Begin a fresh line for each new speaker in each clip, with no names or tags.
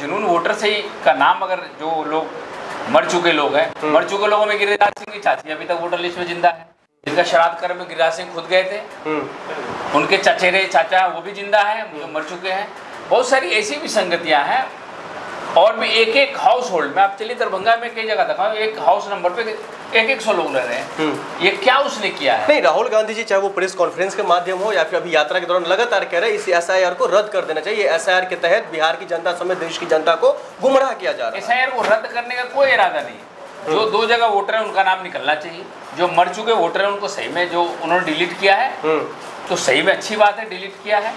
जुनून वोटर से ही का नाम, अगर जो लोग मर चुके लोग हैं, मर चुके लोगों में गिरिराज सिंह की चाची अभी तक वोटर लिस्ट में जिंदा है, जिनका श्राद्ध कर्म में गिरिराज सिंह खुद गए थे, उनके चचेरे चाचा वो भी जिंदा है, जो मर चुके हैं। बहुत सारी ऐसी भी संगतियां हैं। और भी एक एक हाउस होल्ड में आप चलिए, दरभंगा में कई जगह देखा, एक हाउस नंबर पे 100 लोग रह रहे हैं। ये क्या उसने किया है?
नहीं, राहुल गांधी जी चाहे वो प्रेस कॉन्फ्रेंस के माध्यम हो या फिर अभी यात्रा के दौरान लगातार कह रहे हैं इस एसआईआर को रद्द कर देना चाहिए। एसआईआर के तहत बिहार की जनता समेत देश की जनता को गुमराह किया जा रहा है।
एसआईआर को रद्द करने का कोई इरादा नहीं। जो 2 जगह वोटर है उनका नाम निकलना चाहिए। जो मर चुके वोटर है उनको सही में, जो उन्होंने डिलीट किया है तो सही में अच्छी बात है, डिलीट किया है।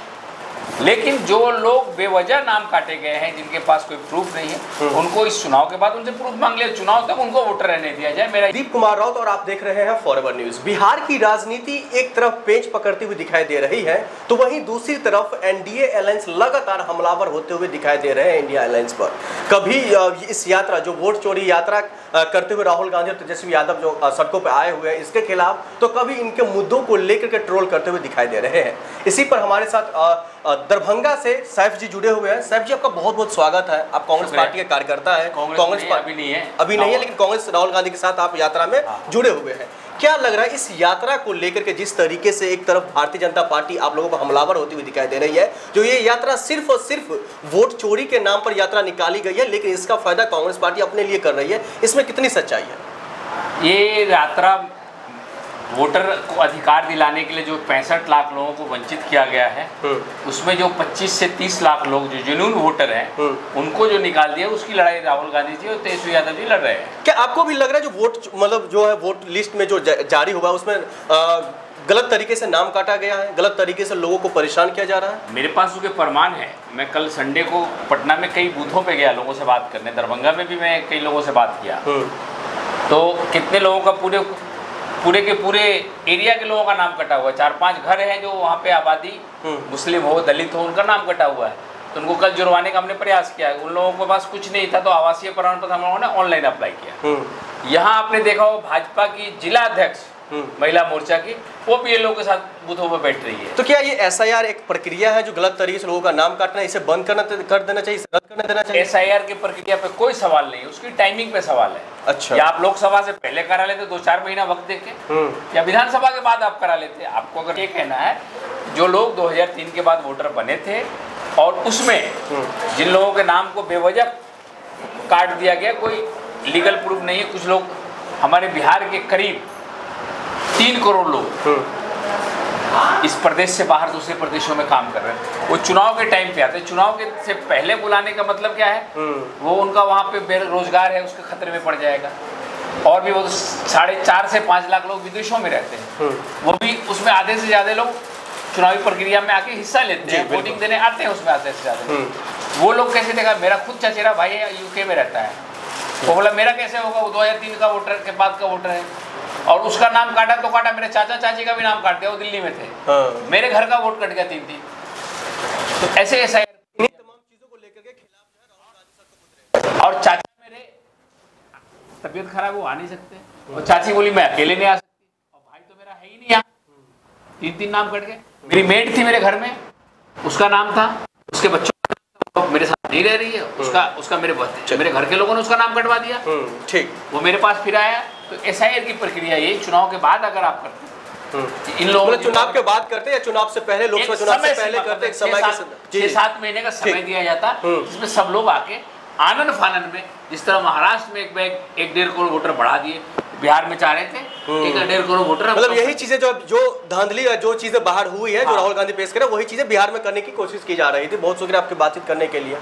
लेकिन जो लोग बेवजह नाम काटे गए हैं, जिनके पास कोई प्रूफ नहीं है, उनको इस चुनाव के बाद उनसे प्रूफ मांग ले। चुनाव तक उनको वोटर रहने दिया जाए। मेरा
दीप कुमार राउत और आप देख रहे हैं फॉरएवर न्यूज। बिहार की राजनीति एक तरफ पेंच पकड़ती हुई दिखाई दे रही है, तो वहीं दूसरी तरफ एनडीए अलायंस लगातार हमलावर होते हुए दिखाई दे रहे हैं इंडिया अलायंस पर। कभी इस यात्रा, जो वोट चोरी यात्रा करते हुए राहुल गांधी और तेजस्वी यादव जो सड़कों पर आए हुए हैं इसके खिलाफ, तो कभी इनके मुद्दों को लेकर के ट्रोल करते हुए दिखाई दे रहे हैं। इसी पर हमारे साथ दरभंगा से सैफ जी जुड़े हुए हैं। सैफ जी, आपका बहुत बहुत स्वागत है। आप कांग्रेस पार्टी के कार्यकर्ता है। कांग्रेस
अभी नहीं है,
लेकिन कांग्रेस राहुल गांधी के साथ आप यात्रा में जुड़े हुए हैं। क्या लग रहा है इस यात्रा को लेकर के, जिस तरीके से एक तरफ भारतीय जनता पार्टी आप लोगों को हमलावर होती हुई दिखाई दे रही है, जो ये यात्रा सिर्फ और सिर्फ वोट चोरी के नाम पर यात्रा निकाली गई है, लेकिन इसका फायदा कांग्रेस पार्टी अपने लिए कर रही है, इसमें कितनी सच्चाई है?
ये यात्रा वोटर को अधिकार दिलाने के लिए जो 65 लाख लोगों को वंचित किया गया है, उसमें जो 25 से 30 लाख लोग जो जुनून वोटर हैं, उनको जो निकाल दिया, उसकी लड़ाई राहुल गांधी जी और तेजस्वी यादव जी लड़ रहे हैं।
क्या आपको भी लग रहा है जो वोट, मतलब जो है वोट लिस्ट में जो जारी हुआ उसमें गलत तरीके से नाम काटा गया है, गलत तरीके से लोगों को परेशान किया जा रहा है?
मेरे पास उसके प्रमाण है। मैं कल संडे को पटना में कई बूथों पे गया लोगों से बात करने, दरभंगा में भी मैं कई लोगों से बात किया। तो कितने लोगों का पूरे के पूरे एरिया के लोगों का नाम कटा हुआ है। 4-5 घर हैं जो वहाँ पे आबादी मुस्लिम हो, दलित हो, उनका नाम कटा हुआ है। तो उनको कल जुड़वाने का हमने प्रयास किया है। उन लोगों के पास कुछ नहीं था तो आवासीय प्रमाण पत्र हम लोगों ने ऑनलाइन अप्लाई किया। यहाँ आपने देखा हो भाजपा की जिला अध्यक्ष महिला मोर्चा की, वो भी ये लोगों के साथ बूथों पर बैठ रही है।
तो क्या ये एसआईआर एक प्रक्रिया है जो गलत तरीके से लोगों का नाम काटना है, इसे बंद कर देना चाहिए, इसे रद्द करने देना चाहिए?
एसआईआर की प्रक्रिया पे कोई सवाल नहीं, उसकी टाइमिंग पे सवाल है।
अच्छा,
या आप लोकसभा से पहले करा लेते 2-4 महीना वक्त देके, या विधानसभा के बाद आप करा लेते। आपको अगर ये कहना है जो लोग 2003 के बाद वोटर बने थे और उसमें जिन लोगों के नाम को बेवजह काट दिया गया, कोई लीगल प्रूफ नहीं है। कुछ लोग हमारे बिहार के करीब 3 करोड़ लोग इस प्रदेश से बाहर दूसरे प्रदेशों में काम कर रहे हैं। वो चुनाव के टाइम पे आते हैं। चुनाव के से पहले बुलाने का मतलब क्या है? वो उनका वहाँ पे बेरोजगार है, उसके खतरे में पड़ जाएगा। और भी वो 4.5 से 5 लाख लोग विदेशों में रहते हैं, वो भी उसमें आधे से ज़्यादा लोग चुनावी प्रक्रिया में आके हिस्सा लेते हैं, वोटिंग देने आते हैं उसमें आधे से ज़्यादा। वो लोग कैसे देखा? मेरा खुद चचेरा भाई है, यूके में रहता है, वो बोला मेरा कैसे होगा? वो 2003 का वोटर के बाद का वोटर है और उसका नाम काटा तो काटा, मेरे चाचा चाची का भी नाम काट दिया, वो दिल्ली में थे। मेरे घर का वोट कट गया 3-3। तो ऐसे तमाम
चीजों को लेकर के खिलाफ
और चाचा मेरे तबीयत खराब, वो आ नहीं सकते, और चाची बोली मैं अकेले नहीं आ सकती, और भाई तो मेरा है ही नहीं यहाँ। 3-3 नाम कट गए। मेरी मेड थी मेरे घर में, उसका नाम था, उसके बच्चों मेरे साथ नहीं रह रही है, उसका मेरे घर के लोगों ने उसका नाम कटवा दिया।
ठीक,
वो मेरे पास फिर आया। तो एसआईआर की प्रक्रिया ये चुनाव के बाद अगर आप करते हैं, इन लोगों
चुनाव के बाद करते या चुनाव से पहले, लोकसभा चुनाव से पहले करते, एक समय
6-7 महीने का समय दिया जाता, जिसमें सब लोग आके आनंद फानंद में, जिस तरह महाराष्ट्र में 1.5 करोड़ वोटर बढ़ा दिए, बिहार में चाह रहे थे 1.5 करोड़ वोटर।
मतलब यही चीजें जो धांधली, जो चीजें बाहर हुई है, जो राहुल गांधी पेश करे, वही चीजें बिहार में करने की कोशिश की जा रही थी। बहुत शुक्रिया आपकी बातचीत करने के लिए।